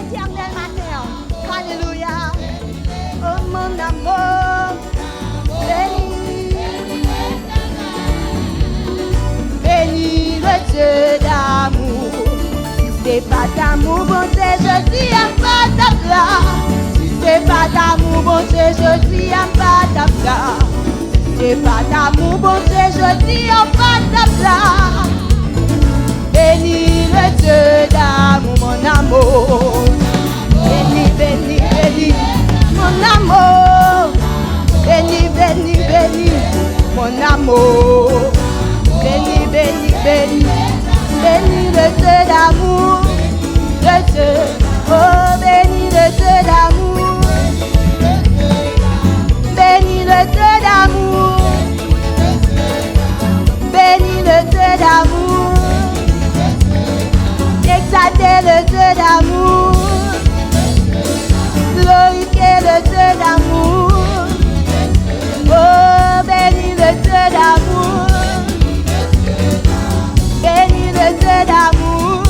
l'éternel matin. Alléluia. Oh mon amour, béni. Béni le Dieu d'amour. Si c'est pas d'amour, bon Dieu, je dis à pas ta place. Si c'est pas d'amour, bon Dieu, je dis à pas ta place. Si c'est pas d'amour, bon Dieu, je dis à pas ta place. Béni le Dieu d'amour, mon amour. Béni, béni, béni, mon amour. Béni, béni, béni, mon amour. Béni, béni, béni, béni le Dieu d'amour. Le Dieu, oh béni le Dieu d'amour. Béni le Dieu d'amour. Béni le Dieu d'amour. Exaltez le Dieu d'amour. Glorifiez le Dieu d'amour. Oh, béni le Dieu d'amour. Béni le Dieu d'amour.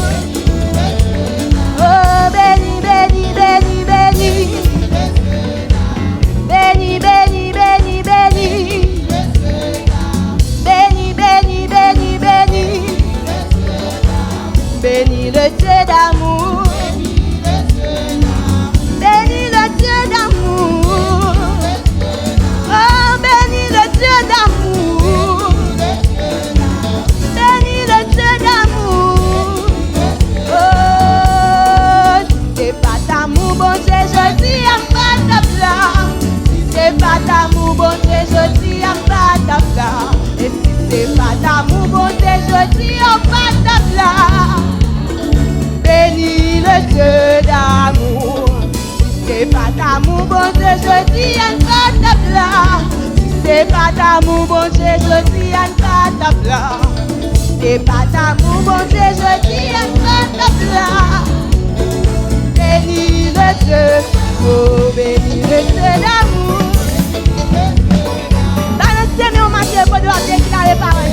Oh, béni, béni, béni, béni. Béni, béni, béni, béni. Béni, béni, béni, béni. Béni le Dieu d'amour. Béni le Dieu d'amour. Oh, béni le Dieu d'amour. Béni le Dieu d'amour. Oh, si c'est pas d'amour, bon Dieu, je dis à pas ta place. Si c'est pas d'amour, bon Dieu, je dis à pas ta place. Et si c'est pas d'amour, bon Dieu, je dis à pas ta place. Béni le Dieu d'amour. Si c'est pas d'amour, bon Dieu, je dis à pas ta place. Si c'est pas d'amour, bon Dieu, je dis à pas ta place. Si c'est pas d'amour, bon Dieu, je dis à pas ta place. Béni le Dieu, oh béni le Dieu d'amour. Dans le Seigneur, ma Dieu, pour nous déclarer par un